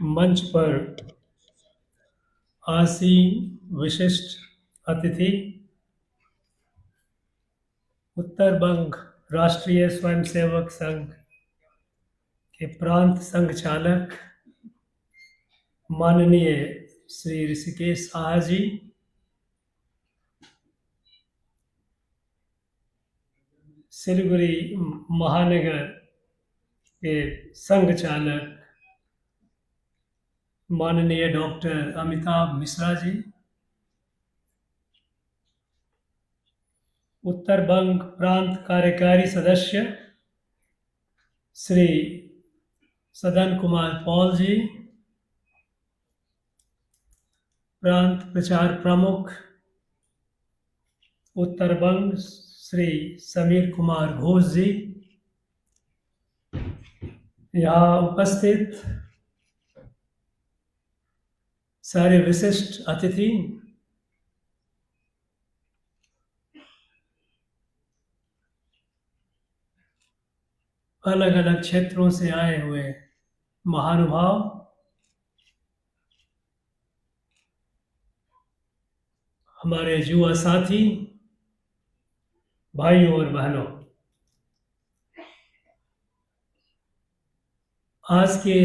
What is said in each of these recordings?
मंच पर आसीन विशिष्ट अतिथि, उत्तर बंग राष्ट्रीय स्वयंसेवक संघ के प्रांत संघ चालक माननीय श्री ऋषिकेश साहा जी, सिलीगुड़ी महानगर के संघ चालक माननीय डॉक्टर अमिताभ मिश्रा जी, उत्तर बंग प्रांत कार्यकारी सदस्य श्री सदन कुमार पॉल जी, प्रांत प्रचार प्रमुख उत्तर बंग श्री समीर कुमार घोष जी, यहाँ उपस्थित सारे विशिष्ट अतिथि, अलग अलग क्षेत्रों से आए हुए महानुभाव, हमारे युवा साथी, भाइयों और बहनों, आज के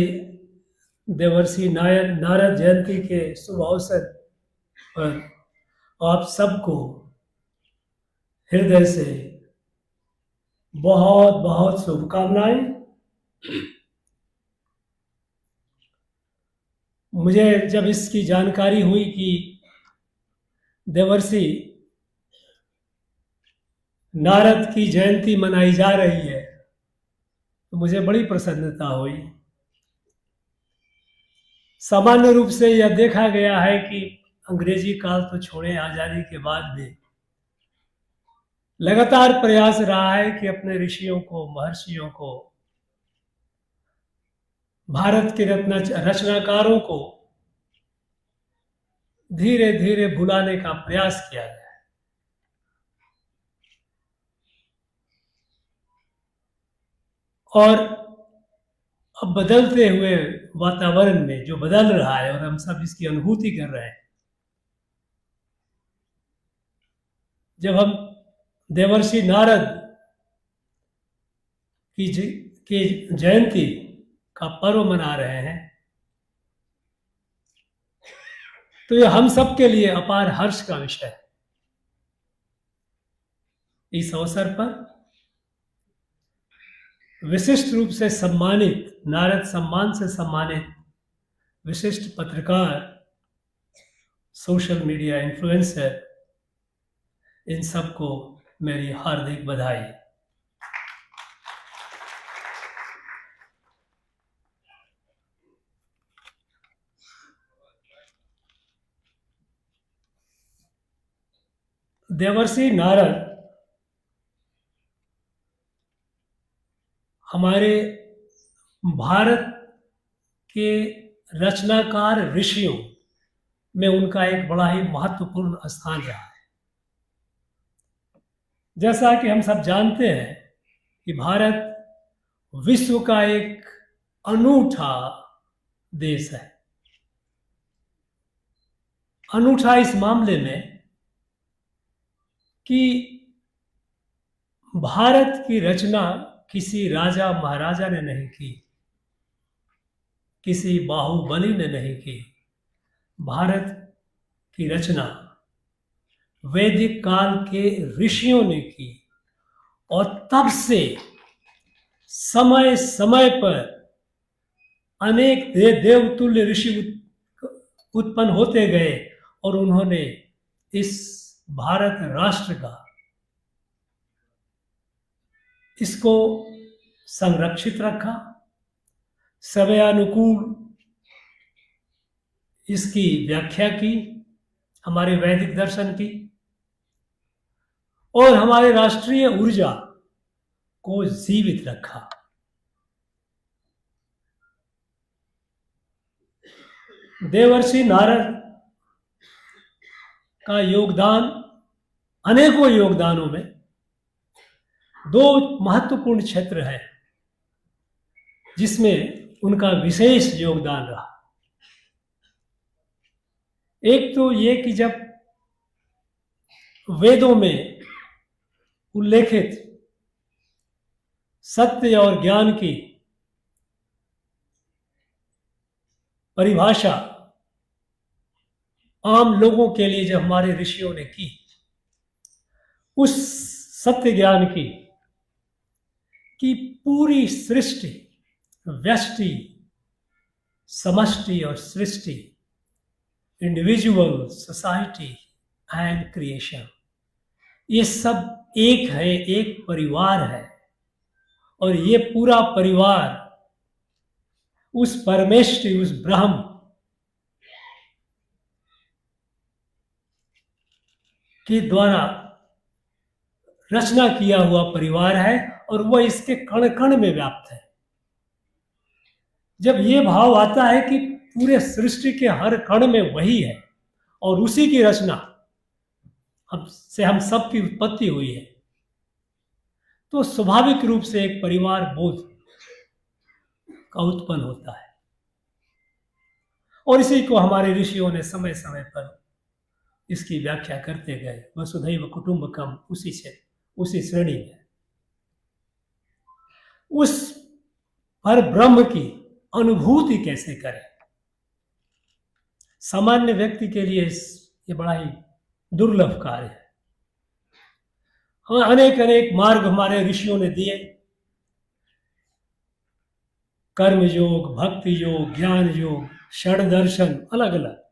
देवर्षि नारद जयंती के शुभ अवसर पर आप सबको हृदय से बहुत बहुत शुभकामनाएं। मुझे जब इसकी जानकारी हुई कि देवर्षि नारद की जयंती मनाई जा रही है तो मुझे बड़ी प्रसन्नता हुई। सामान्य रूप से यह देखा गया है कि अंग्रेजी काल तो छोड़े, आजादी के बाद भी लगातार प्रयास रहा है कि अपने ऋषियों को, महर्षियों को, भारत के रचनाकारों को धीरे धीरे भुलाने का प्रयास किया गया है। और अब बदलते हुए वातावरण में जो बदल रहा है और हम सब इसकी अनुभूति कर रहे हैं, जब हम देवर्षि नारद की जयंती का पर्व मना रहे हैं तो यह हम सब के लिए अपार हर्ष का विषय है। इस अवसर पर विशिष्ट रूप से सम्मानित, नारद सम्मान से सम्मानित विशिष्ट पत्रकार, सोशल मीडिया इन्फ्लुएंसर, इन सबको मेरी हार्दिक बधाई। देवर्षि नारद हमारे भारत के रचनाकार ऋषियों में उनका एक बड़ा ही महत्वपूर्ण स्थान रहा है। जैसा कि हम सब जानते हैं कि भारत विश्व का एक अनूठा देश है। अनूठा इस मामले में कि भारत की रचना किसी राजा महाराजा ने नहीं की, किसी बाहुबली ने नहीं की। भारत की रचना वैदिक काल के ऋषियों ने की और तब से समय समय पर अनेक देवतुल्य ऋषि उत्पन्न होते गए और उन्होंने इस भारत राष्ट्र का, इसको संरक्षित रखा, समयानुकूल इसकी व्याख्या की, हमारे वैदिक दर्शन की, और हमारे राष्ट्रीय ऊर्जा को जीवित रखा। देवर्षि नारद का योगदान, अनेकों योगदानों में दो महत्वपूर्ण क्षेत्र हैं जिसमें उनका विशेष योगदान रहा। एक तो ये कि जब वेदों में उल्लेखित सत्य और ज्ञान की परिभाषा आम लोगों के लिए जब हमारे ऋषियों ने की, उस सत्य ज्ञान की कि पूरी सृष्टि, व्यष्टि, समष्टि और सृष्टि, इंडिविजुअल, सोसाइटी एंड क्रिएशन, ये सब एक है, एक परिवार है। और ये पूरा परिवार उस परमेष्टि, उस ब्रह्म के द्वारा रचना किया हुआ परिवार है और वह इसके कण कण में व्याप्त है। जब ये भाव आता है कि पूरे सृष्टि के हर कण में वही है और उसी की रचना हम सब की उत्पत्ति हुई है, तो स्वाभाविक रूप से एक परिवार बोध का उत्पन्न होता है। और इसी को हमारे ऋषियों ने समय समय पर इसकी व्याख्या करते गए। वसुधैव कुटुंबकम उसी श्रेणी में उस पर ब्रह्म की अनुभूति कैसे करें। सामान्य व्यक्ति के लिए ये बड़ा ही दुर्लभ कार्य है। अनेक अनेक मार्ग हमारे ऋषियों ने दिए, कर्म योग, भक्ति योग, ज्ञान योग, षड दर्शन, अलग अलग।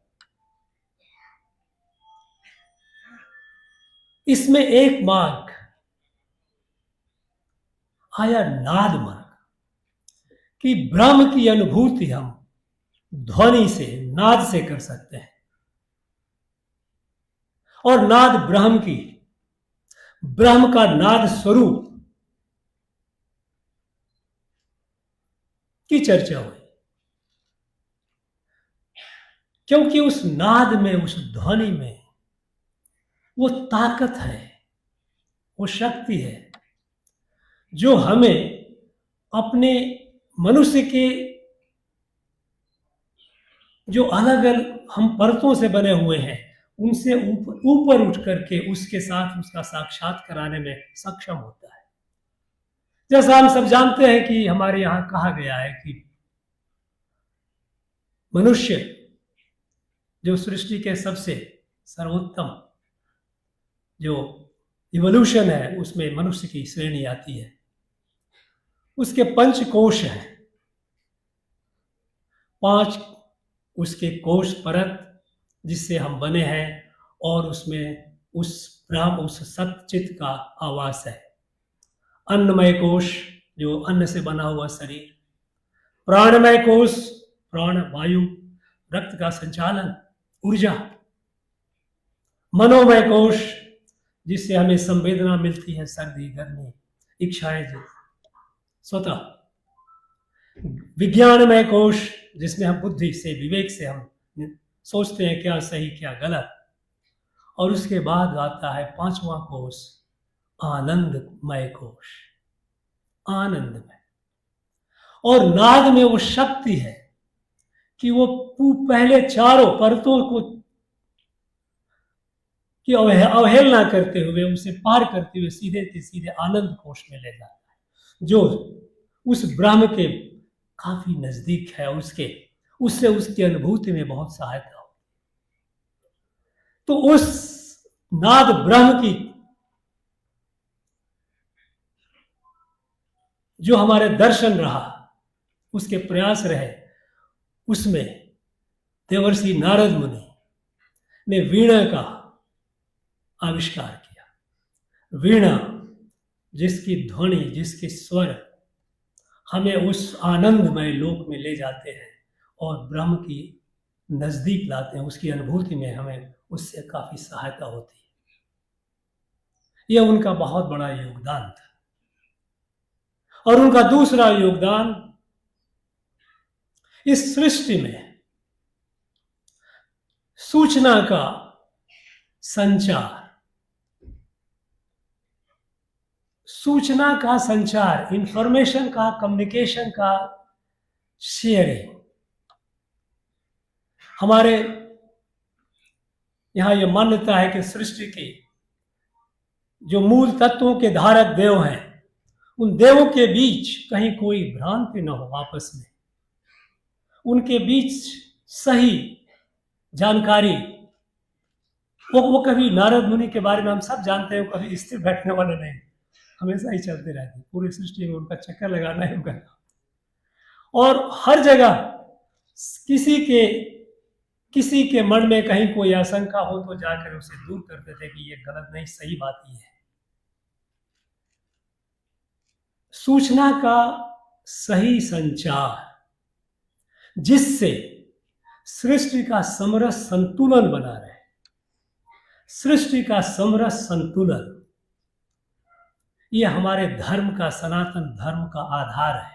इसमें एक मार्ग आया नाद मार्ग, कि ब्रह्म की अनुभूति हम ध्वनि से, नाद से कर सकते हैं। और नाद ब्रह्म का नाद स्वरूप की चर्चा हुई, क्योंकि उस नाद में, उस ध्वनि में वो ताकत है, वो शक्ति है जो हमें अपने मनुष्य के जो अलग अलग हम परतों से बने हुए हैं उनसे ऊपर उठ करके उसके साथ उसका साक्षात कराने में सक्षम होता है। जैसा हम सब जानते हैं कि हमारे यहाँ कहा गया है कि मनुष्य जो सृष्टि के सबसे सर्वोत्तम जो इवोल्यूशन है उसमें मनुष्य की श्रेणी आती है। उसके 5 कोश हैं, 5 उसके कोश परत जिससे हम बने हैं, और उसमें उस ब्रह्म, उस सतचित का आवास है। अन्नमय कोश जो अन्न से बना हुआ शरीर, प्राणमय कोश, प्राण वायु, रक्त का संचालन, ऊर्जा, मनोमय कोश जिससे हमें संवेदना मिलती है, सर्दी, गर्मी, इच्छाएं स्वतः, विज्ञानमय कोश जिसमें हम बुद्धि से, विवेक से हम सोचते हैं क्या सही क्या गलत। और उसके बाद आता है 5वां कोश, आनंदमय कोश, आनंदमय। और नाद में वो शक्ति है कि वो पहले चारों परतों को की अवहेलना करते हुए, उसे पार करते हुए सीधे के सीधे आनंद कोश में ले जाता है, जो उस ब्रह्म के काफी नजदीक है, उससे उसकी अनुभूति में बहुत सहायता हो। तो उस नाद ब्रह्म की जो हमारे दर्शन रहा, उसके प्रयास रहे, उसमें देवर्षि नारद मुनि ने वीणा का आविष्कार किया। वीणा जिसकी ध्वनि, जिसके स्वर हमें उस आनंदमय लोक में ले जाते हैं और ब्रह्म की नजदीक लाते हैं, उसकी अनुभूति में हमें उससे काफी सहायता होती है। यह उनका बहुत बड़ा योगदान था। और उनका दूसरा योगदान इस सृष्टि में सूचना का संचार, इंफॉर्मेशन का, कम्युनिकेशन का शेयरिंग। हमारे यहाँ यह मान्यता है कि सृष्टि के जो मूल तत्वों के धारक देव हैं, उन देवों के बीच कहीं कोई भ्रांति न हो आपस में, उनके बीच सही जानकारी। वो कभी नारद मुनि के बारे में हम सब जानते हैं, कभी स्थिर बैठने वाले नहीं, हमेशा ही चलते रहते हैं, पूरी सृष्टि में उनका चक्कर लगाना है उनका। और हर जगह किसी के मन में कहीं कोई आशंका हो तो जाकर उसे दूर करते थे कि ये गलत नहीं, सही बात ही है। सूचना का सही संचार, जिससे सृष्टि का समरस संतुलन बना रहे, सृष्टि का समरस संतुलन, ये हमारे धर्म का, सनातन धर्म का आधार है।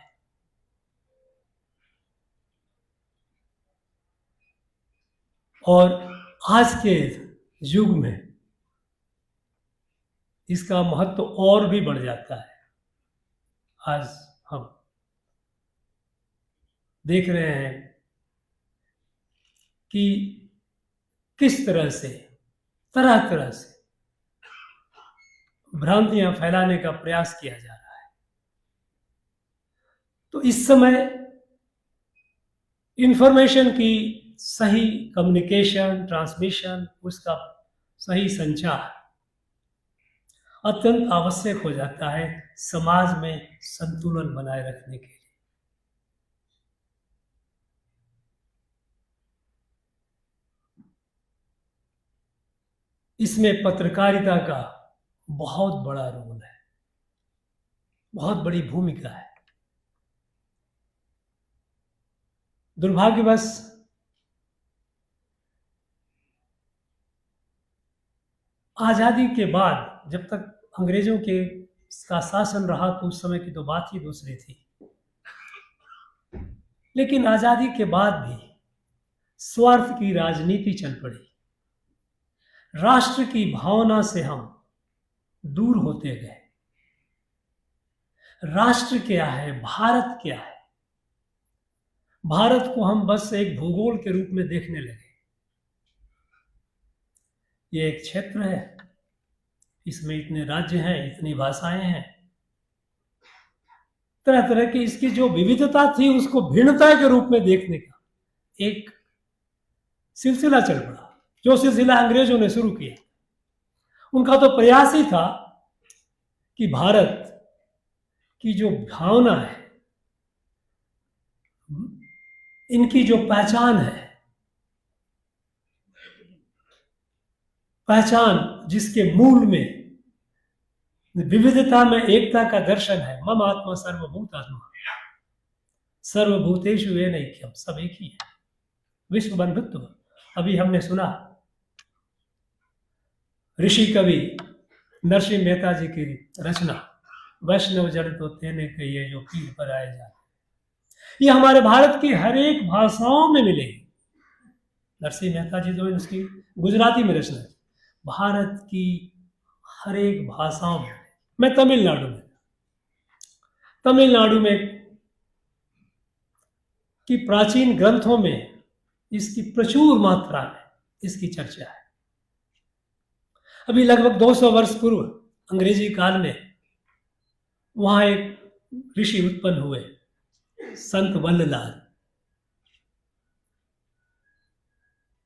और आज के युग में इसका महत्व और भी बढ़ जाता है। आज हम देख रहे हैं कि किस तरह से तरह तरह से भ्रांतियां फैलाने का प्रयास किया जा रहा है। तो इस समय इंफॉर्मेशन की सही कम्युनिकेशन, ट्रांसमिशन, उसका सही संचार अत्यंत आवश्यक हो जाता है समाज में संतुलन बनाए रखने के लिए। इसमें पत्रकारिता का बहुत बड़ा रोल है, बहुत बड़ी भूमिका है। दुर्भाग्यवश आजादी के बाद, जब तक अंग्रेजों के का शासन रहा तो उस समय की तो बात ही दूसरी थी, लेकिन आजादी के बाद भी स्वार्थ की राजनीति चल पड़ी। राष्ट्र की भावना से हम दूर होते गए। राष्ट्र क्या है, भारत क्या है, भारत को हम बस एक भूगोल के रूप में देखने लगे। ये एक क्षेत्र है, इसमें इतने राज्य हैं, इतनी भाषाएं हैं, तरह तरह की इसकी जो विविधता थी उसको भिन्नता के रूप में देखने का एक सिलसिला चल पड़ा, जो सिलसिला अंग्रेजों ने शुरू किया। उनका तो प्रयास ही था कि भारत की जो भावना है, इनकी जो पहचान है, पहचान जिसके मूल में विविधता में एकता का दर्शन है। मम आत्मा सर्वभूत आत्मा, सर्वभूतेषु येन ऐक्यम, सब एक ही है, विश्व बंधुत्व। अभी हमने सुना ऋषि कवि नरसिंह मेहता जी की रचना, वैष्णव जन तो तेने कहिए जो पीर पर आए जाते। ये हमारे भारत की हर एक भाषाओं में मिलेगी। नरसिंह मेहता जी जो उसकी गुजराती में रचना है, भारत की हर एक भाषाओं में। मैं तमिलनाडु में की प्राचीन ग्रंथों में इसकी प्रचुर मात्रा में इसकी चर्चा है। अभी लगभग 200 वर्ष पूर्व अंग्रेजी काल में वहां एक ऋषि उत्पन्न हुए, संत वल्ललाल।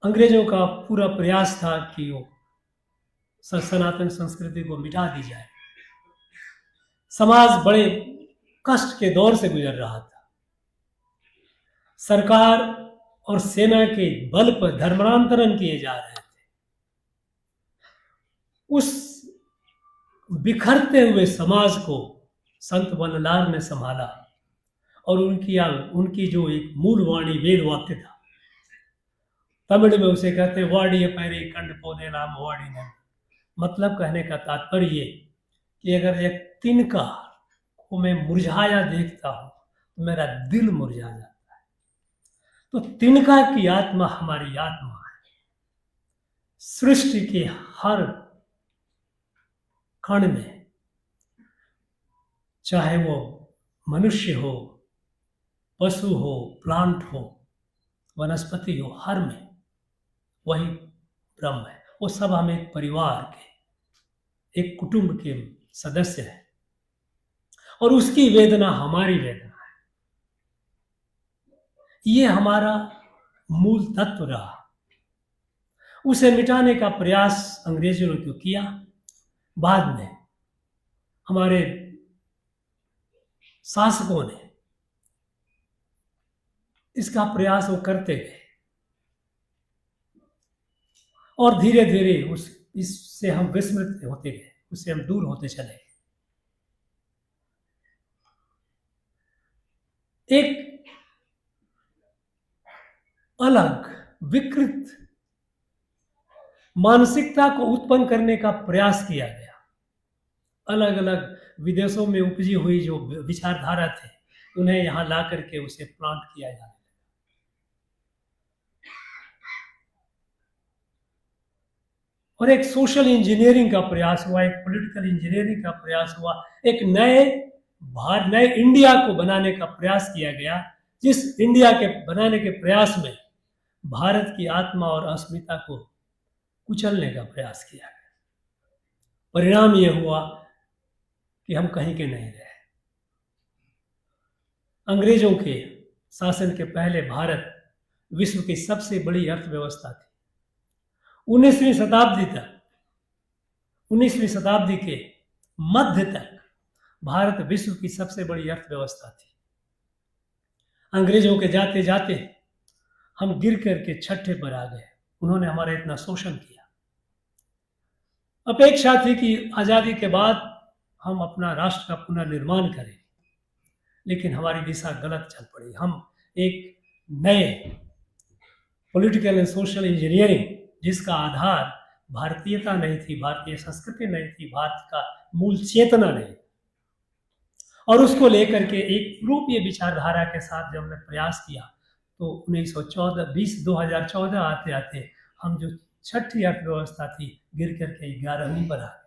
अंग्रेजों का पूरा प्रयास था कि वो सनातन संस्कृति को मिटा दी जाए। समाज बड़े कष्ट के दौर से गुजर रहा था। सरकार और सेना के बल पर धर्मांतरण किए जा रहे थे। उस बिखरते हुए समाज को संत वल्ललाल ने संभाला और उनकी जो एक मूल वाणी, वेद वाक्य था, तमिल में उसे कहते वाड़ी पैरे कंड पौधे नाम वाड़ी ने। मतलब कहने का तात्पर्य ये कि अगर एक तिनका को मैं मुरझाया देखता हूं तो मेरा दिल मुरझा जाता है। तो तिनका की आत्मा हमारी आत्मा है। सृष्टि के हर कण में, चाहे वो मनुष्य हो, पशु हो, प्लांट हो, वनस्पति हो, हर में वही ब्रह्म है। वो सब हम एक परिवार के, एक कुटुंब के सदस्य हैं, और उसकी वेदना हमारी वेदना है। ये हमारा मूल तत्व रहा। उसे मिटाने का प्रयास अंग्रेजों ने तो किया, बाद में हमारे शासकों ने इसका प्रयास वो करते गए, और धीरे धीरे इससे हम विस्मृत होते गए, उससे हम दूर होते चले गए। एक अलग विकृत मानसिकता को उत्पन्न करने का प्रयास किया गया। अलग अलग विदेशों में उपजी हुई जो विचारधारा थे, उन्हें यहां ला करके उसे प्लांट किया जाने लगा। और एक सोशल इंजीनियरिंग का प्रयास हुआ, एक पॉलिटिकल इंजीनियरिंग का प्रयास हुआ, एक नए इंडिया को बनाने का प्रयास किया गया, जिस इंडिया के बनाने के प्रयास में भारत की आत्मा और अस्मिता को कुचलने का प्रयास किया गया। परिणाम यह हुआ कि हम कहीं के नहीं रहे। अंग्रेजों के शासन के पहले भारत विश्व की सबसे बड़ी अर्थव्यवस्था थी। 19वीं शताब्दी के मध्य तक भारत विश्व की सबसे बड़ी अर्थव्यवस्था थी। अंग्रेजों के जाते जाते हम गिर करके छठे पर आ गए। उन्होंने हमारा इतना शोषण किया। अपेक्षा थी कि आजादी के बाद हम अपना राष्ट्र का पुनर्निर्माण करें, लेकिन हमारी दिशा गलत चल पड़ी। हम एक नए पॉलिटिकल एंड सोशल इंजीनियरिंग, जिसका आधार भारतीयता नहीं थी, भारतीय संस्कृति नहीं थी, भारत का मूल चेतना नहीं, और उसको लेकर के एक यूरोपीय विचारधारा के साथ जब हमने प्रयास किया, तो 2014 आते आते हम जो छठी अर्थव्यवस्था थी, गिर करके 11वीं पर आ गए।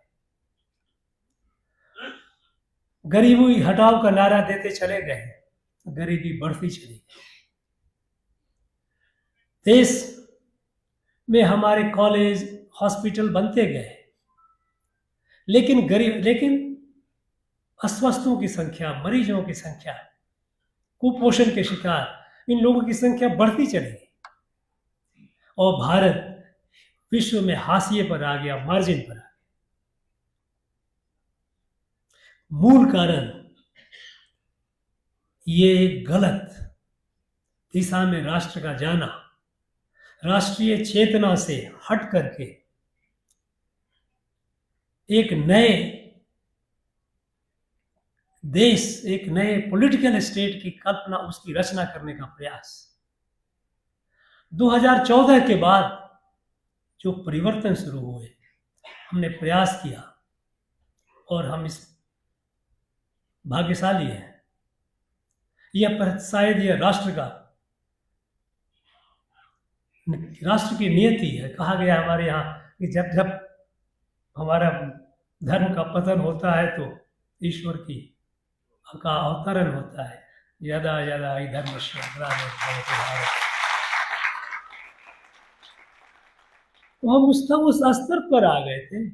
गरीबी हटाओ का नारा देते चले गए, गरीबी बढ़ती चली गई। देश में हमारे कॉलेज, हॉस्पिटल बनते गए, लेकिन अस्वस्थों की संख्या, मरीजों की संख्या, कुपोषण के शिकार इन लोगों की संख्या बढ़ती चली गई, और भारत विश्व में हाशिए पर आ गया, मार्जिन पर आ गया। मूल कारण ये गलत दिशा में राष्ट्र का जाना, राष्ट्रीय चेतना से हट करके एक नए देश, एक नए पॉलिटिकल स्टेट की कल्पना, उसकी रचना करने का प्रयास। 2014 के बाद जो परिवर्तन शुरू हुए, हमने प्रयास किया, और हम इस भाग्यशाली हैं। यह शायद यह राष्ट्र की नियति है। कहा गया हमारे यहाँ कि जब जब हमारा धर्म का पतन होता है तो ईश्वर का अवतरण होता है। यदा यदा ही धर्म तो हम उस स्तर पर आ गए थे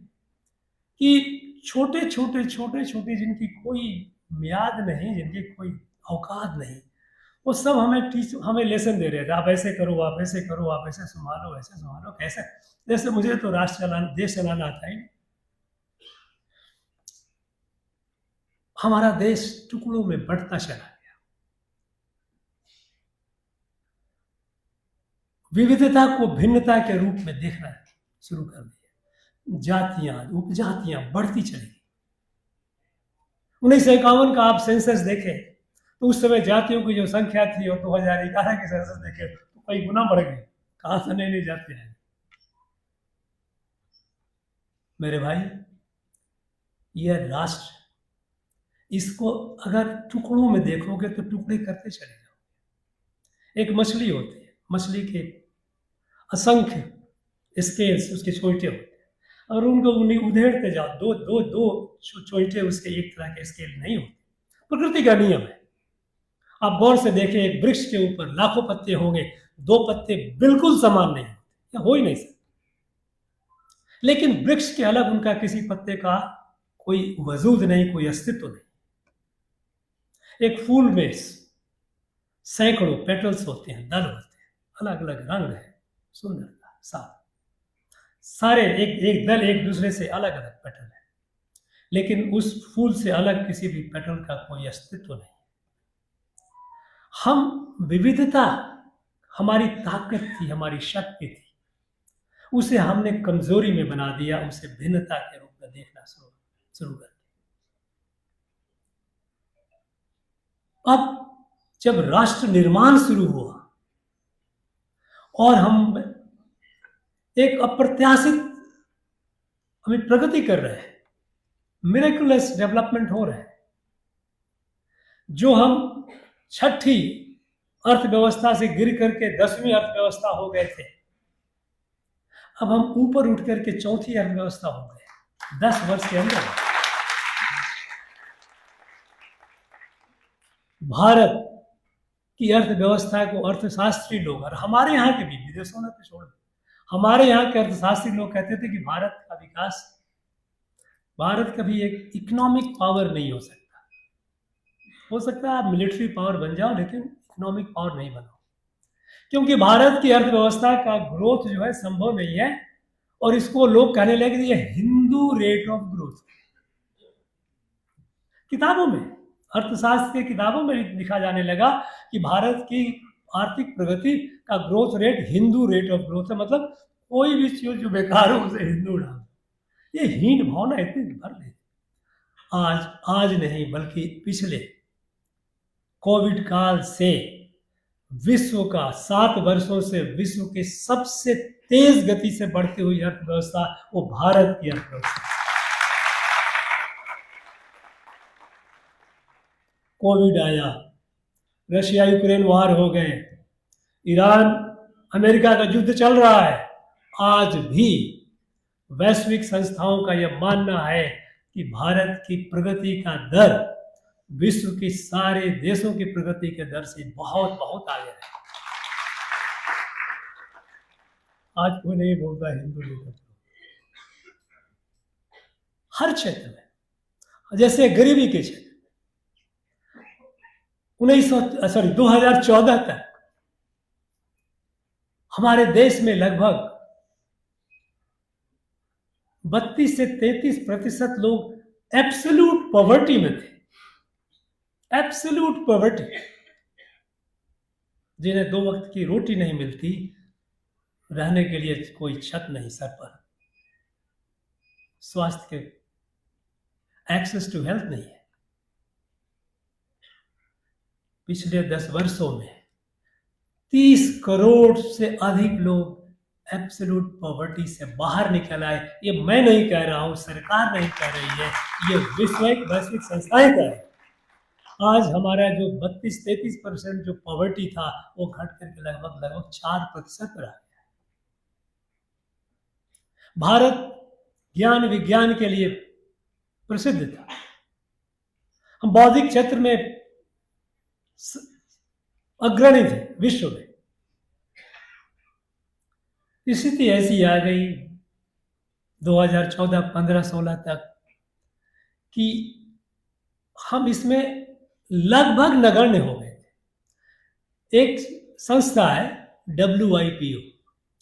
कि छोटे छोटे जिनकी कोई मियाद नहीं, जिनकी कोई औकात नहीं, वो सब हमें लेसन दे रहे थे। आप ऐसे करो, आप ऐसे करो, आप ऐसे संभालो, ऐसे संभालो। कैसे? जैसे मुझे तो देश चलाना आता है। हमारा देश टुकड़ों में बढ़ता चला गया। विविधता को भिन्नता के रूप में देखना शुरू कर दिया। जातियां, उपजातियां बढ़ती चली गई। 1951 का आप सेंसस देखें तो उस समय जातियों की जो संख्या थी, और 2011 की सेंसस देखें तो कई गुना बढ़ गई। कहां से नहीं जाते हैं मेरे भाई। यह राष्ट्र, इसको अगर टुकड़ों में देखोगे तो टुकड़े करते चले जाओगे। एक मछली होती है, मछली के असंख्य स्केल्स उसके छोटे होते हैं, और उनको उन्हें उधेड़ते जाओ, दो छोटे उसके एक तरह के स्केल नहीं होते। प्रकृति का नियम है। आप गौर से देखें, एक वृक्ष के ऊपर लाखों पत्ते होंगे, 2 पत्ते बिल्कुल समान नहीं होते, या हो ही नहीं सकते। लेकिन वृक्ष के अलग उनका किसी पत्ते का कोई वजूद नहीं, कोई अस्तित्व नहीं। एक फूल में सैकड़ों पेटल्स होते हैं, दल होते हैं, अलग अलग रंग है, सुंदरता साफ, सारे एक दल एक दूसरे से अलग अलग पेटल है, लेकिन उस फूल से अलग किसी भी पेटल का कोई अस्तित्व नहीं। हम विविधता हमारी ताकत थी, हमारी शक्ति थी, उसे हमने कमजोरी में बना दिया, उसे भिन्नता के रूप में देखना शुरू कर दिया। अब जब राष्ट्र निर्माण शुरू हुआ और हम एक अप्रत्याशित हमें प्रगति कर रहे हैं, मिरेकुलस डेवलपमेंट हो रहा है, जो हम छठी अर्थव्यवस्था से गिर करके 10वीं अर्थव्यवस्था हो गए थे, अब हम ऊपर उठ करके चौथी अर्थव्यवस्था हो गए 10 वर्ष के अंदर। भारत की अर्थव्यवस्था को अर्थशास्त्री लोग, और हमारे यहाँ के भी, विदेशों में तो छोड़, हमारे यहाँ के अर्थशास्त्री लोग कहते थे कि भारत का विकास, भारत कभी एक इकोनॉमिक पावर नहीं हो सकता है आप मिलिट्री पावर बन जाओ लेकिन इकोनॉमिक पावर नहीं बनाओ, क्योंकि भारत की अर्थव्यवस्था का ग्रोथ जो है संभव नहीं है। और इसको लोग कहने लगे कि ये हिंदू रेट ऑफ ग्रोथ। किताबों में, अर्थशास्त्र की किताबों में लिखा जाने लगा कि भारत की आर्थिक प्रगति का growth rate Hindu rate of growth है, मतलब कोई भी चीज जो बेकार हो उसे हिंदू डाल। ये हीन भावना इतनी भर गई। आज नहीं बल्कि पिछले कोविड काल से विश्व का 7 वर्षों से विश्व के सबसे तेज गति से बढ़ती हुई अर्थव्यवस्था वो भारत की अर्थव्यवस्था। कोविड आया, रशिया यूक्रेन वार हो गए, ईरान अमेरिका का युद्ध चल रहा है, आज भी वैश्विक संस्थाओं का यह मानना है कि भारत की प्रगति का दर विश्व के सारे देशों की प्रगति के दर से बहुत बहुत आगे है। आज कोई नहीं बोलता हिंदू लोग, हर क्षेत्र में, जैसे गरीबी के क्षेत्र 2014 तक हमारे देश में लगभग 32 से 33% लोग एब्सोल्यूट पॉवर्टी में थे, एब्सोल्यूट पॉवर्टी, जिन्हें 2 वक्त की रोटी नहीं मिलती, रहने के लिए कोई छत नहीं सर पर, स्वास्थ्य के एक्सेस टू हेल्थ नहीं है। पिछले 10 वर्षों में 30 करोड़ से अधिक लोग एब्सोल्यूट पॉवर्टी से बाहर निकल आए। ये मैं नहीं कह रहा हूं, सरकार नहीं कह रही है, ये वैश्विक संस्थाएं कह रही है। आज हमारा जो 32-33% जो पॉवर्टी था वो घट करके लगभग 4% पर आ गया। भारत ज्ञान विज्ञान के लिए प्रसिद्ध था, हम बौद्धिक क्षेत्र में अग्रणी थे विश्व में। स्थिति ऐसी आ गई 2014, 15, 16 तक कि हम इसमें लगभग नगण्य हो गए थे। एक संस्था है WIPO,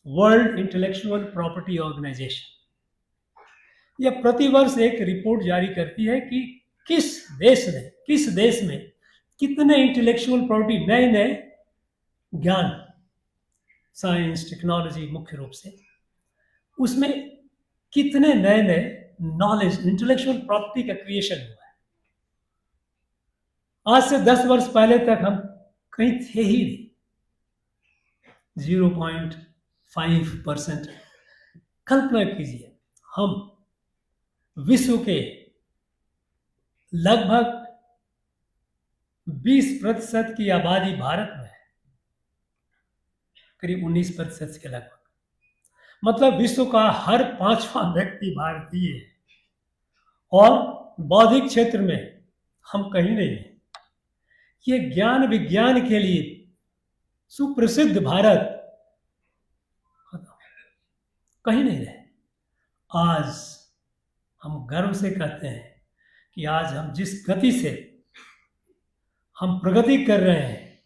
world intellectual property organisation, यह प्रतिवर्ष एक रिपोर्ट जारी करती है कि किस देश में कितने इंटेलेक्चुअल प्रॉपर्टी, नए ज्ञान, साइंस टेक्नोलॉजी मुख्य रूप से, उसमें कितने नए नॉलेज, इंटेलेक्चुअल प्रॉपर्टी का क्रिएशन हुआ है। आज से 10 वर्ष पहले तक हम कहीं थे ही नहीं, 0.5%। कल्पना कीजिए, हम विश्व के लगभग 20% की आबादी भारत में है, करीब 19% के लगभग, मतलब विश्व का हर 5वां व्यक्ति भारतीय है। और बौद्धिक क्षेत्र में हम कहीं नहीं हैं। ये ज्ञान विज्ञान के लिए सुप्रसिद्ध भारत कहीं नहीं रहे। आज हम गर्व से कहते हैं कि आज हम जिस गति से हम प्रगति कर रहे हैं,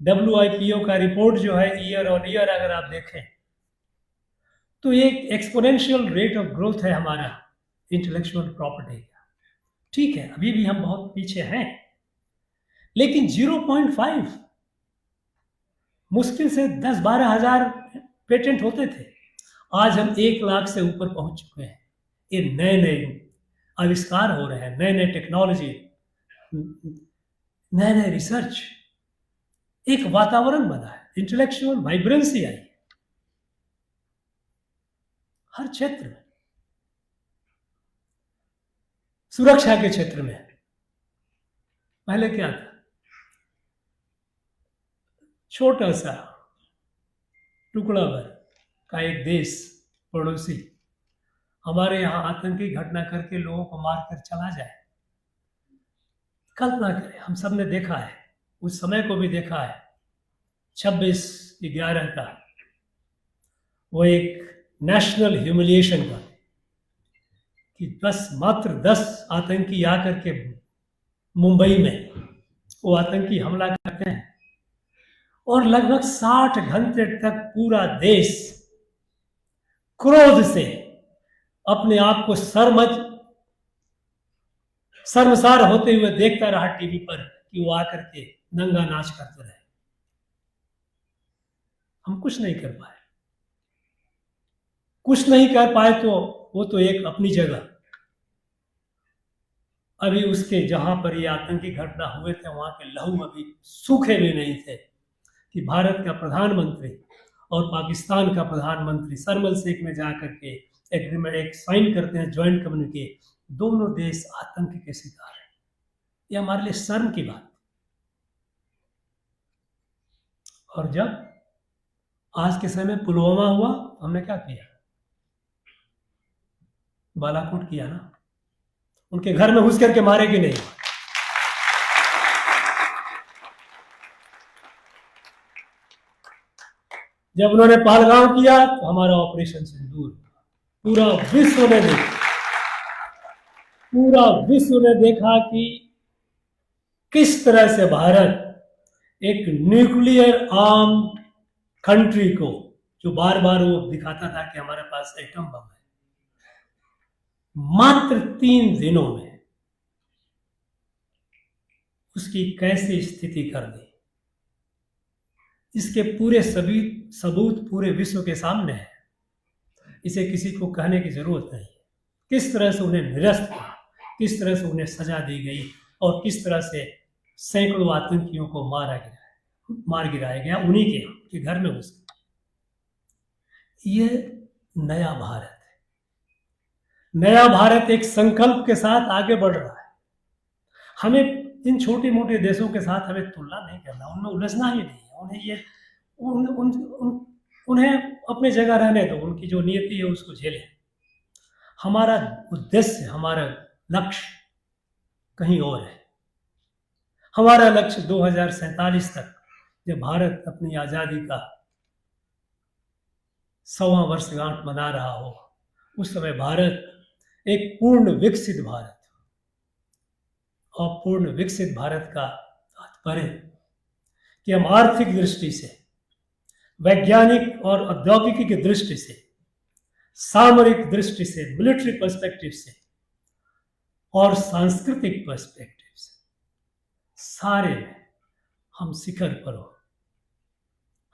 WIPO का रिपोर्ट जो है ईयर ऑन ईयर अगर आप देखें तो एक एक्सपोनेंशियल रेट ऑफ ग्रोथ है हमारा इंटेलेक्चुअल प्रॉपर्टी का। ठीक है, अभी भी हम बहुत पीछे हैं, लेकिन 0.5 मुश्किल से 10-12 हजार पेटेंट होते थे, आज हम 1 लाख से ऊपर पहुंच चुके हैं। ये नए नए आविष्कार हो रहे हैं, नए नए टेक्नोलॉजी, नए नए रिसर्च, एक वातावरण बना है, इंटेलेक्चुअल वाइब्रेंसी आई हर क्षेत्र में। सुरक्षा के क्षेत्र में पहले क्या था, छोटा सा टुकड़ा भर का एक देश पड़ोसी हमारे यहाँ आतंकी घटना करके लोगों को मारकर चला जाए। कल्पना करें, हम सब ने देखा है, उस समय को भी देखा है, 26/11 का वो एक नेशनल ह्यूमिलिएशन का, कि बस मात्र 10 आतंकी आकर के मुंबई में वो आतंकी हमला करते हैं और लगभग 60 घंटे तक पूरा देश क्रोध से अपने आप को शर्मसार होते हुए देखता रहा टीवी पर कि वो आकर के नंगा नाच करते रहे। हम कुछ नहीं कर पाए, कुछ नहीं कर पाए तो वो तो एक अपनी जगह, अभी उसके जहां पर ये आतंकी घटना हुए थे वहां के लहू अभी सूखे भी नहीं थे कि भारत का प्रधानमंत्री और पाकिस्तान का प्रधानमंत्री शर्म शेख में जाकर के एग्रीमेंट एक साइन करते हैं, ज्वाइंट कम्युनिके, दोनों देश आतंक के शिकार हैं। ये हमारे लिए शर्म की बात। और जब आज के समय पुलवामा हुआ, हमने क्या किया, बालाकोट किया ना, उनके घर में घुस करके मारे कि नहीं? जब उन्होंने पहलगाम किया तो हमारा ऑपरेशन सिंदूर पूरा विश्व ने देखा कि किस तरह से भारत एक न्यूक्लियर आर्म कंट्री को, जो बार बार वो दिखाता था कि हमारे पास एटम बम है, मात्र 3 दिनों में उसकी कैसी स्थिति कर दी। इसके पूरे सभी सबूत पूरे विश्व के सामने है, इसे किसी को कहने की जरूरत नहीं। किस तरह से उन्हें निरस्त किया, किस तरह से उन्हें सजा दी गई और किस तरह से सैकड़ों आतंकियों को मार गिराया गया उन्हीं के घर में घुस। ये नया भारत है। नया भारत एक संकल्प के साथ आगे बढ़ रहा है। हमें इन छोटे मोटे देशों के साथ हमें तुलना नहीं करना, उनमें उलझना ही नहीं है। उन्हें अपनी जगह रहने दो, उनकी जो नियति है उसको झेलें। हमारा उद्देश्य, हमारा लक्ष्य कहीं और है। हमारा लक्ष्य 2047 तक, जब भारत अपनी आज़ादी का 100वां वर्षगांठ मना रहा हो, उस समय भारत एक पूर्ण विकसित भारत, और पूर्ण विकसित भारत का तात्पर्य कि हम आर्थिक दृष्टि से, वैज्ञानिक और औद्योगिकी की दृष्टि से, सामरिक दृष्टि से, मिलिट्री पर्सपेक्टिव से और सांस्कृतिक पर्सपेक्टिव से, सारे हम शिखर पर हो।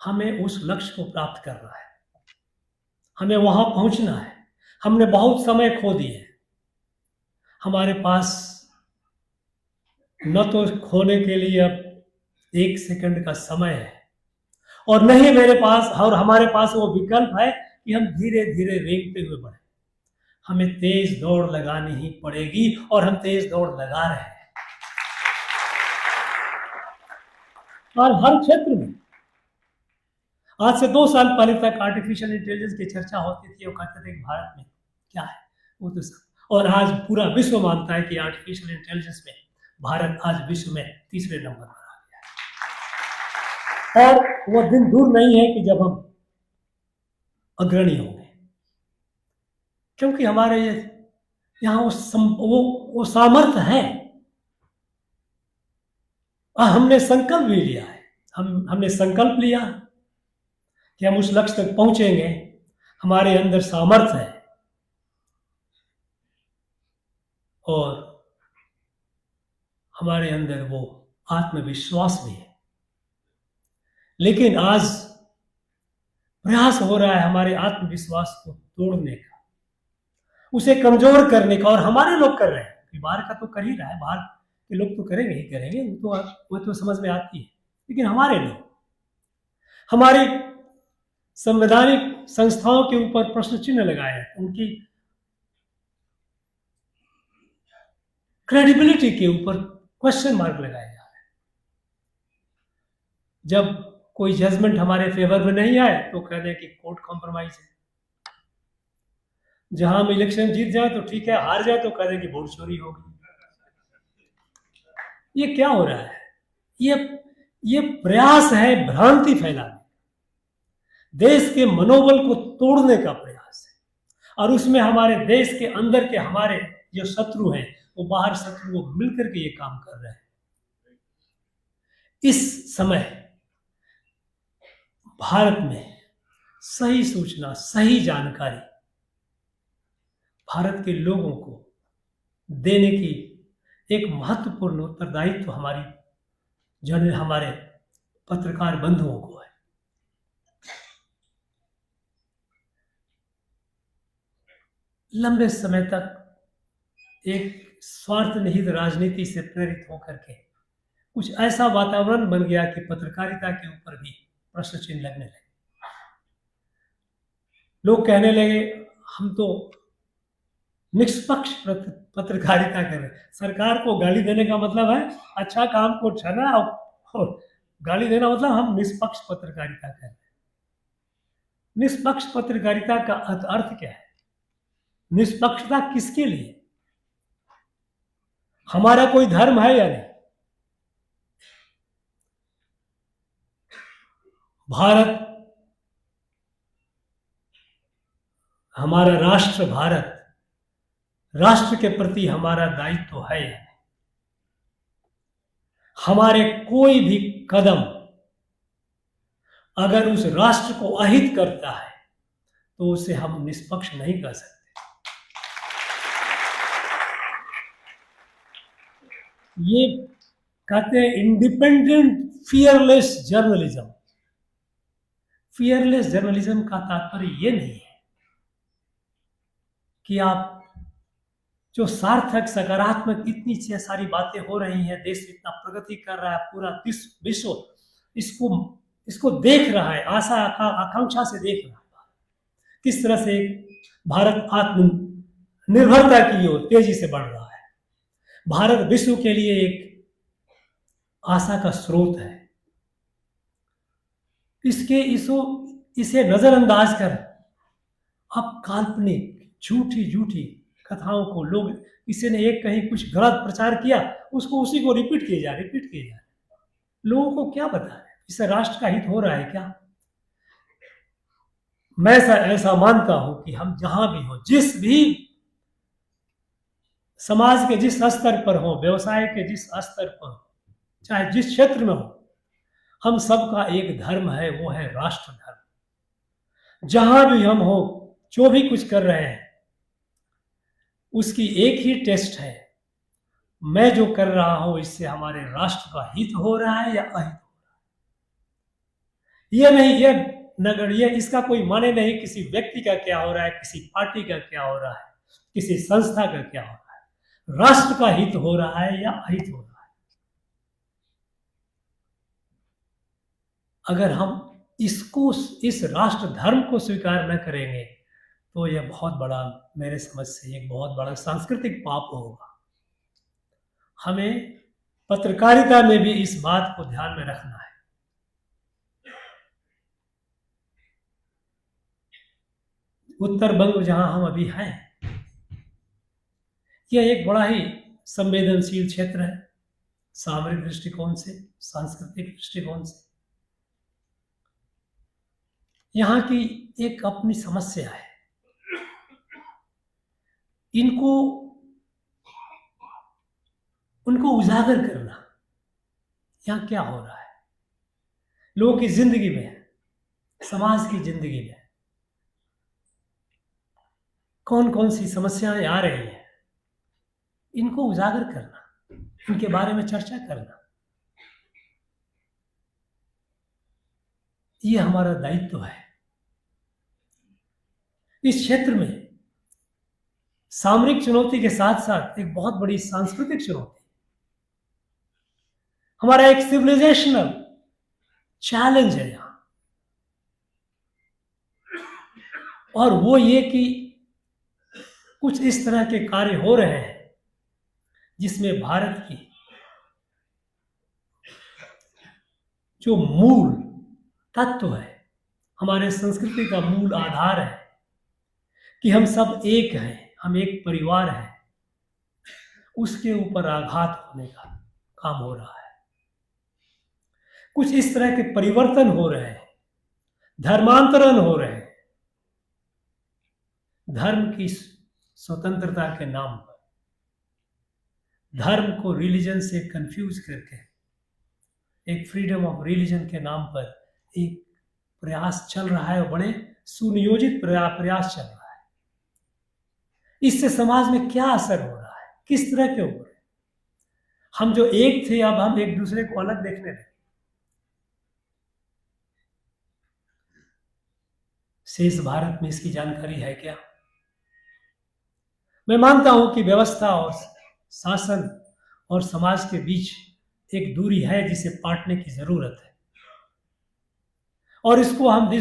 हमें उस लक्ष्य को प्राप्त करना है, हमें वहां पहुंचना है। हमने बहुत समय खो दिए, हमारे पास न तो खोने के लिए अब 1 सेकंड का समय है, और नहीं मेरे पास और हमारे पास वो विकल्प है कि हम धीरे धीरे रेंगते हुए बढ़े। हमें तेज दौड़ लगानी ही पड़ेगी और हम तेज दौड़ लगा रहे हैं। और हर क्षेत्र में, आज से 2 साल पहले तक आर्टिफिशियल इंटेलिजेंस की चर्चा होती थी, वो कहते थे कि भारत में क्या है, वो तो सब, और आज पूरा विश्व मानता है कि आर्टिफिशियल इंटेलिजेंस में भारत आज विश्व में 3रे नंबर पर आ गया है। और वो दिन दूर नहीं है कि जब हम अग्रणी होंगे। क्योंकि हमारे यहाँ वो सामर्थ्य है। हमने संकल्प भी लिया है, हमने संकल्प लिया कि हम उस लक्ष्य तक पहुंचेंगे। हमारे अंदर सामर्थ्य है और हमारे अंदर वो आत्मविश्वास भी है। लेकिन आज प्रयास हो रहा है हमारे आत्मविश्वास को तोड़ने का, उसे कमजोर करने का, और हमारे लोग कर रहे हैं। बाहर का तो कर ही रहा है, बाहर के लोग तो करेंगे ही करेंगे, वो तो समझ में आती है। लेकिन हमारे लोग, हमारी संवैधानिक संस्थाओं के ऊपर प्रश्न चिन्ह लगाए हैं, उनकी क्रेडिबिलिटी के ऊपर क्वेश्चन मार्क लगाया जा रहा है। जब कोई जजमेंट हमारे फेवर में नहीं आए तो कह दें कि कोर्ट कॉम्प्रोमाइज है। जहां हम इलेक्शन जीत जाए तो ठीक है, हार जाए तो कह दें कि वोट चोरी हो गई। ये क्या हो रहा है? ये प्रयास है भ्रांति फैलाने, देश के मनोबल को तोड़ने का प्रयास है। और उसमें हमारे देश के अंदर के हमारे जो शत्रु हैं, वो बाहर शत्रु वो मिलकर के ये काम कर रहे हैं। इस समय भारत में सही सूचना, सही जानकारी भारत के लोगों को देने की एक महत्वपूर्ण उत्तरदायित्व हमारे पत्रकार बंधुओं को है। लंबे समय तक एक स्वार्थ निहित राजनीति से प्रेरित होकर के कुछ ऐसा वातावरण बन गया कि पत्रकारिता के ऊपर भी प्रश्न चिन्ह लगने लगे। लोग कहने लगे हम तो निष्पक्ष पत्रकारिता कर रहे। सरकार को गाली देने का मतलब है अच्छा काम को छना, और गाली देना मतलब हम निष्पक्ष पत्रकारिता कर रहे हैं। निष्पक्ष पत्रकारिता का अर्थ क्या है? निष्पक्षता किसके लिए? हमारा कोई धर्म है या नहीं? भारत, हमारा राष्ट्र भारत, राष्ट्र के प्रति हमारा दायित्व है या नहीं? हमारे कोई भी कदम अगर उस राष्ट्र को अहित करता है तो उसे हम निष्पक्ष नहीं कर सकते। ये कहते हैं independent fearless journalism. Fearless journalism का तात्पर्य ये नहीं है कि आप जो सार्थक, सकारात्मक, इतनी सारी बातें हो रही हैं, देश इतना प्रगति कर रहा है, पूरा विश्व इसको देख रहा है, आशा आकांक्षा से देख रहा है किस तरह से भारत आत्मनिर्भरता की ओर तेजी से बढ़ रहा है। भारत विश्व के लिए एक आशा का स्रोत है। इसे नजरअंदाज कर अब काल्पनिक झूठी कथाओं को लोग, किसी ने एक कहीं कुछ गलत प्रचार किया, उसको उसी को रिपीट किए जा रहे। लोगों को क्या पता है इससे राष्ट्र का हित हो रहा है क्या? मैं ऐसा मानता हूं कि हम जहां भी हो, जिस भी समाज के जिस स्तर पर हो, व्यवसाय के जिस स्तर पर हो, चाहे जिस क्षेत्र में हो, हम सबका एक धर्म है, वो है राष्ट्र धर्म। जहां भी हम हो, जो भी कुछ कर रहे हैं, उसकी एक ही टेस्ट है, मैं जो कर रहा हूं इससे हमारे राष्ट्र का हित हो रहा है या अहित हो रहा है। ये नहीं, ये इसका कोई माने नहीं किसी व्यक्ति का क्या हो रहा है, किसी पार्टी का क्या हो रहा है, किसी संस्था का क्या हो रहा है। राष्ट्र का हित हो रहा है या अहित हो रहा है। अगर हम इस राष्ट्र धर्म को स्वीकार न करेंगे तो यह बहुत बड़ा, मेरे समझ से एक बहुत बड़ा सांस्कृतिक पाप होगा। हमें पत्रकारिता में भी इस बात को ध्यान में रखना है। उत्तर बंग जहां हम अभी हैं, यह एक बड़ा ही संवेदनशील क्षेत्र है, सामरिक दृष्टिकोण से, सांस्कृतिक दृष्टिकोण से। यहाँ की एक अपनी समस्या है। इनको उनको उजागर करना, यहाँ क्या हो रहा है लोगों की जिंदगी में, समाज की जिंदगी में कौन कौन सी समस्याएं आ रही हैं, इनको उजागर करना, इनके बारे में चर्चा करना, ये हमारा दायित्व है। इस क्षेत्र में सामरिक चुनौती के साथ साथ एक बहुत बड़ी सांस्कृतिक चुनौती, हमारा एक सिविलाइजेशनल चैलेंज है यहां, और वो ये कि कुछ इस तरह के कार्य हो रहे हैं जिसमें भारत की जो मूल तत्व है, हमारे संस्कृति का मूल आधार है कि हम सब एक हैं, हम एक परिवार हैं, उसके ऊपर आघात होने का काम हो रहा है। कुछ इस तरह के परिवर्तन हो रहे हैं, धर्मांतरण हो रहे हैं, धर्म की स्वतंत्रता के नाम पर, धर्म को रिलीजन से कंफ्यूज करके एक फ्रीडम ऑफ रिलीजन के नाम पर एक प्रयास चल रहा है, और बड़े सुनियोजित प्रयास चल रहा है। इससे समाज में क्या असर हो रहा है, किस तरह के हो रहे हैं? हम जो एक थे अब हम एक दूसरे को अलग देखने लगे। शेष भारत में इसकी जानकारी है क्या? मैं मानता हूं कि व्यवस्था और शासन और समाज के बीच एक दूरी है जिसे पाटने की जरूरत है, और इस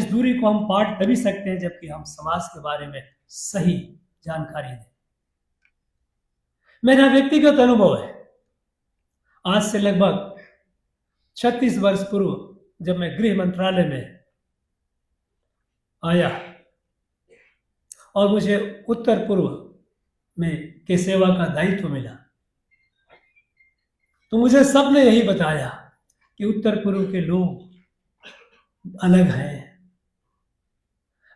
दूरी को हम पाट तभी सकते हैं जबकि हम समाज के बारे में सही जानकारी दें। मेरा व्यक्तिगत अनुभव है, आज से लगभग 36 वर्ष पूर्व जब मैं गृह मंत्रालय में आया और मुझे उत्तर पूर्व में के सेवा का दायित्व मिला, तो मुझे सबने यही बताया कि उत्तर पूर्व के लोग अलग हैं,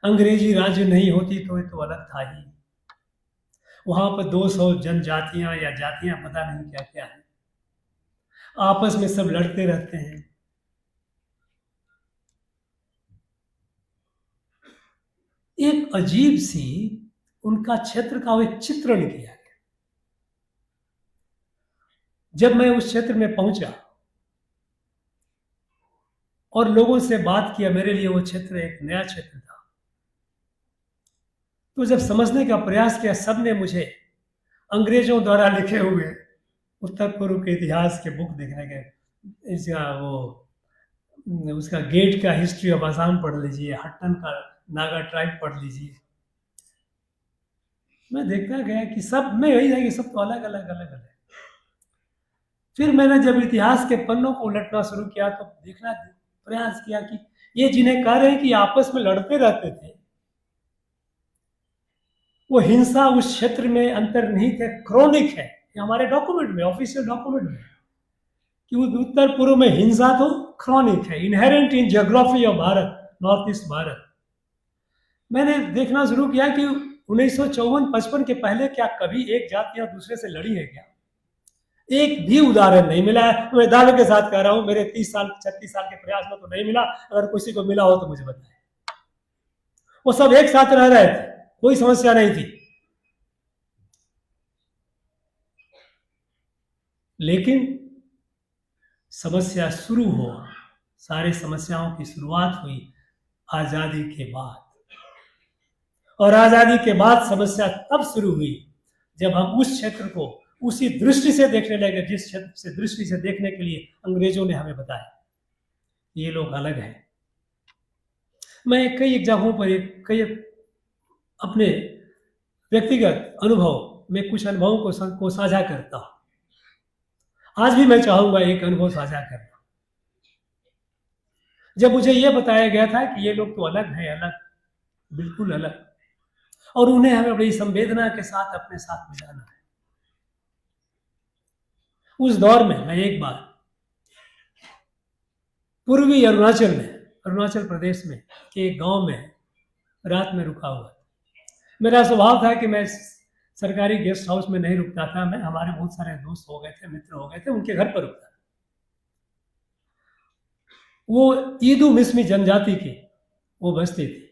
अंग्रेजी राज्य नहीं होती तो ये तो अलग था ही, वहां पर 200 जनजातियां या जातियां पता नहीं क्या क्या है, आपस में सब लड़ते रहते हैं। एक अजीब सी उनका क्षेत्र का वो एक चित्रण किया गया। जब मैं उस क्षेत्र में पहुंचा और लोगों से बात किया, मेरे लिए वो क्षेत्र एक नया क्षेत्र था, तो जब समझने का प्रयास किया, सबने मुझे अंग्रेजों द्वारा लिखे हुए उत्तर पूर्व के इतिहास के बुक देखने गए, उसका गेट का हिस्ट्री ऑफ आसाम पढ़ लीजिए, हट्टन का नागा ट्राइब पढ़ लीजिए। मैं देखता गया कि सब में यही है कि सब तो अलग अलग अलग अलग। फिर मैंने जब इतिहास के पन्नों को उलटना शुरू किया तो देखना प्रयास किया कि ये जिन्हें कह रहे हैं कि आपस में लड़ते रहते थे, वो हिंसा उस क्षेत्र में अंतर्निहित है, क्रॉनिक है, हमारे डॉक्यूमेंट में, ऑफिशियल डॉक्यूमेंट में, कि उत्तर पूर्व में हिंसा तो क्रॉनिक है, inherent in geography of Bharat, north east Bharat. मैंने देखना शुरू किया कि 1954-55 के पहले क्या कभी एक जाति या दूसरे से लड़ी है क्या? एक भी उदाहरण नहीं मिला है। मैं दावे के साथ कह रहा हूं, मेरे 36 साल के प्रयास में तो नहीं मिला। अगर किसी को मिला हो तो मुझे बताएं। वो सब एक साथ रह रहे थे, कोई समस्या नहीं थी। लेकिन समस्या शुरू हुआ, सारी समस्याओं की शुरुआत हुई आजादी के बाद, और आजादी के बाद समस्या तब शुरू हुई जब हम उस क्षेत्र को उसी दृष्टि से देखने लगे जिस क्षेत्र से दृष्टि से देखने के लिए अंग्रेजों ने हमें बताया ये लोग अलग हैं। मैं कई जगहों पर कई अपने व्यक्तिगत अनुभव में कुछ अनुभवों को साझा करता हूं। आज भी मैं चाहूंगा एक अनुभव साझा करना। जब मुझे यह बताया गया था कि ये लोग तो अलग हैं, अलग, बिल्कुल अलग, और उन्हें हमें बड़ी संवेदना के साथ अपने साथ मिलाना है। उस दौर में मैं एक बार पूर्वी अरुणाचल प्रदेश में के एक गांव में रात में रुका हुआ। मेरा स्वभाव था कि मैं सरकारी गेस्ट हाउस में नहीं रुकता था मैं, हमारे बहुत सारे दोस्त हो गए थे, मित्र हो गए थे, उनके घर पर रुकता था। वो ईदू मिस्मी जनजाति की वो बस्ती थी।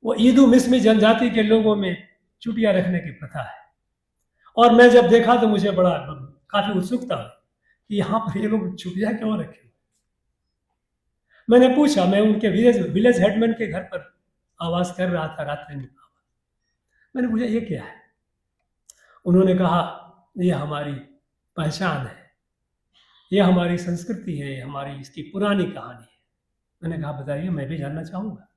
वो ईदू मिस्मी जनजाति के लोगों में चुटिया रखने की प्रथा है। और मैं जब देखा तो मुझे बड़ा काफी उत्सुकता हुई कि यहाँ पर ये लोग चुटिया क्यों रखे। मैंने पूछा, मैं उनके विलेज हेडमैन के घर पर आवास कर रहा था रात्रि में। मैंने पूछा ये क्या है? उन्होंने कहा ये हमारी पहचान है, ये हमारी संस्कृति है, हमारी इसकी पुरानी कहानी है। मैंने कहा बताइए, मैं भी जानना चाहूंगा।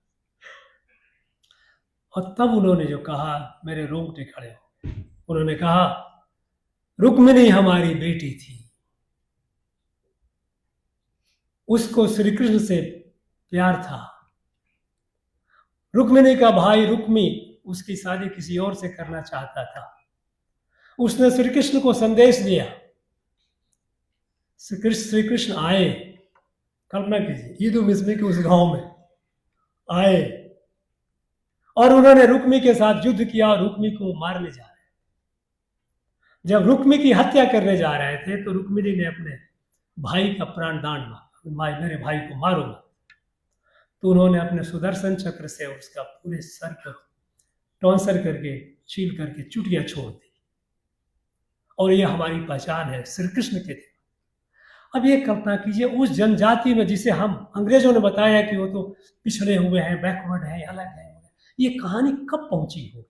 और तब उन्होंने जो कहा मेरे रोंगटे खड़े हो। उन्होंने कहा रुक्मिणी हमारी बेटी थी, उसको श्री कृष्ण से प्यार था। रुक्मिणी का भाई रुक्मी उसकी शादी किसी और से करना चाहता था। उसने श्री कृष्ण को संदेश दिया। श्री कृष्ण आए, कल्पना कीजिए, ईदू मिस्मी के उस गांव में आए और उन्होंने रुक्मी के साथ युद्ध किया और रुक्मी को मारने जा रहे। जब रुक्मी की हत्या करने जा रहे थे तो रुक्मिणी ने अपने भाई का प्राण दान मांगा, मेरे भाई को मारूंगा। तो उन्होंने अपने सुदर्शन चक्र से उसका पूरे सर पर टॉन्सर करके छील करके चुटिया छोड़ दी। और ये हमारी पहचान है श्री कृष्ण के दिन। अब ये कल्पना कीजिए, उस जनजाति में जिसे हम अंग्रेजों ने बताया कि वो तो पिछड़े हुए हैं, बैकवर्ड है, अलग है, ये कहानी कब पहुंची होगी?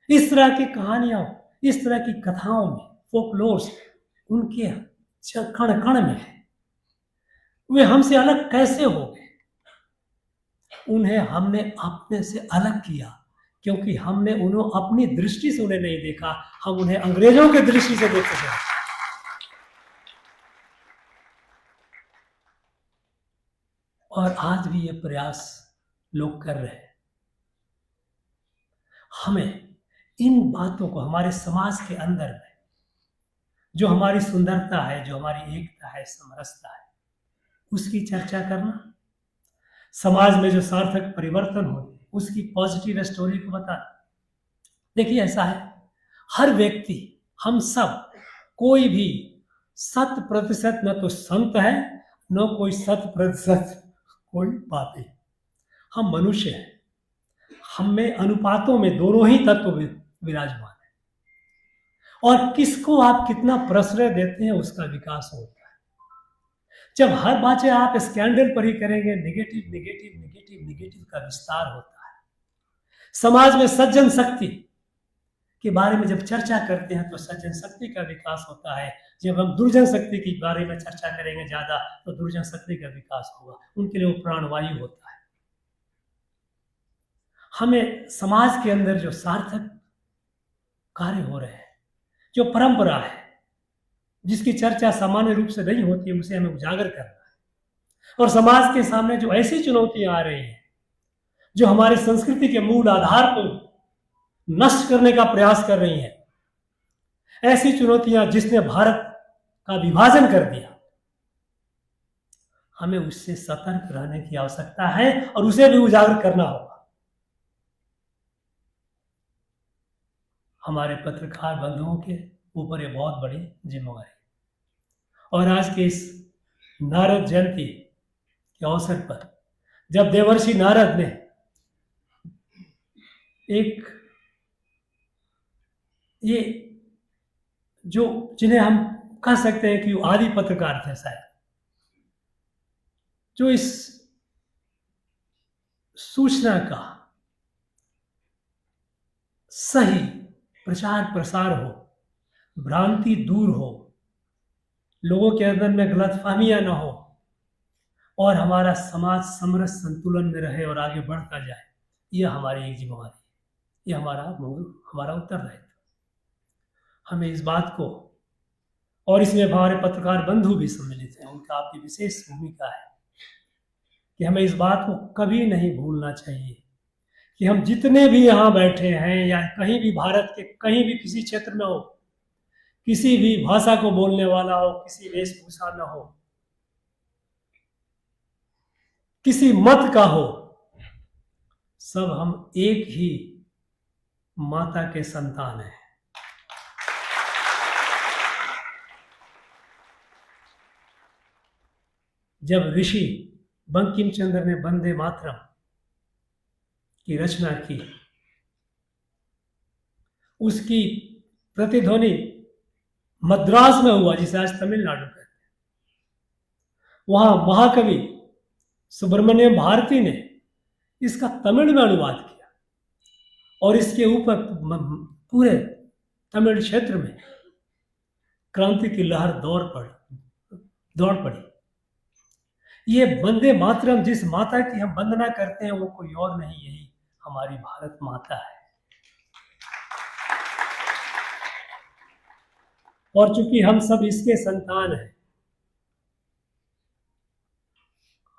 इस तरह की कहानियां, इस तरह की कथाओं में, फोकलोर्स उनके कण कण में है। वे हमसे अलग कैसे हो गए? उन्हें हमने अपने से अलग किया क्योंकि हमने उन्हें अपनी दृष्टि से उन्हें नहीं देखा, हम उन्हें अंग्रेजों की दृष्टि से देखते थे। और आज भी ये प्रयास लोग कर रहे हैं। हमें इन बातों को हमारे समाज के अंदर में जो हमारी सुंदरता है, जो हमारी एकता है, समरसता है, उसकी चर्चा करना, समाज में जो सार्थक परिवर्तन हो उसकी पॉजिटिव स्टोरी को बताना। देखिए ऐसा है, हर व्यक्ति, हम सब, कोई भी 100% न तो संत है न कोई 100% कोई पापी। हम मनुष्य हैं, हम में अनुपातों में दोनों ही तत्व विराजमान है। और किसको आप कितना प्रश्रय देते हैं उसका विकास होता है। जब हर बातें आप स्कैंडल पर ही करेंगे, नेगेटिव नेगेटिव नेगेटिव नेगेटिव का विस्तार होता है। समाज में सज्जन शक्ति के बारे में जब चर्चा करते हैं तो सज्जन शक्ति का विकास होता है। जब हम दुर्जन शक्ति के बारे में चर्चा करेंगे ज्यादा तो दुर्जन शक्ति का विकास होगा, उनके लिए वो प्राणवायु होता है। हमें समाज के अंदर जो सार्थक कार्य हो रहे हैं, जो परंपरा है, जिसकी चर्चा सामान्य रूप से नहीं होती है, उसे हमें उजागर करना है। और समाज के सामने जो ऐसी चुनौतियां आ रही हैं जो हमारी संस्कृति के मूल आधार को नष्ट करने का प्रयास कर रही हैं, ऐसी चुनौतियां जिसने भारत का विभाजन कर दिया, हमें उससे सतर्क रहने की आवश्यकता है और उसे भी उजागर करना होगा। हमारे पत्रकार बंधुओं के ऊपर ये बहुत बड़ी जिम्मेवारी। और आज के इस नारद जयंती के अवसर पर जब देवर्षि नारद ने एक ये जो जिन्हें हम कह सकते हैं कि वो आदि पत्रकार थे शायद, जो इस सूचना का सही प्रचार प्रसार हो, भ्रांति दूर हो, लोगों के अंदर में गलतफहमियां न हो और हमारा समाज समरस संतुलन में रहे और आगे बढ़ता जाए, यह हमारी एक जिम्मेवारी है, यह हमारा उत्तरदायित्व। हमें इस बात को, और इसमें हमारे पत्रकार बंधु भी सम्मिलित हैं, उनका आपकी विशेष भूमिका है कि हमें इस बात को कभी नहीं भूलना चाहिए कि हम जितने भी यहाँ बैठे हैं या कहीं भी भारत के कहीं भी किसी क्षेत्र में हो, किसी भी भाषा को बोलने वाला हो, किसी वेशभूषा में हो, किसी मत का हो, सब हम एक ही माता के संतान हैं। जब ऋषि बंकिम चंद्र ने वंदे मातरम की रचना की, उसकी प्रतिध्वनि मद्रास में हुआ, जिसे आज तमिलनाडु कहते हैं। वहां महाकवि सुब्रमण्यम भारती ने इसका तमिल में अनुवाद किया और इसके ऊपर पूरे तमिल क्षेत्र में क्रांति की लहर दौड़ पड़ी। ये वंदे मातरम, जिस माता की हम वंदना करते हैं, वो कोई और नहीं, यही हमारी भारत माता है। और चूंकि हम सब इसके संतान हैं,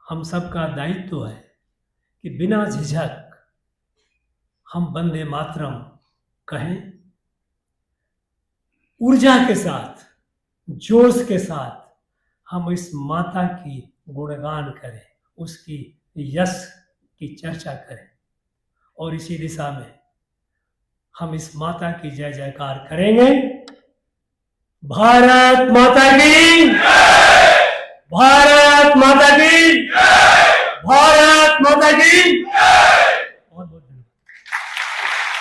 हम सबका दायित्व है कि बिना झिझक हम वंदे मातरम कहें, ऊर्जा के साथ, जोश के साथ हम इस माता की गुणगान करें, उसकी यश की चर्चा करें, और इसी दिशा में हम इस माता की जय जयकार करेंगे। भारत माता की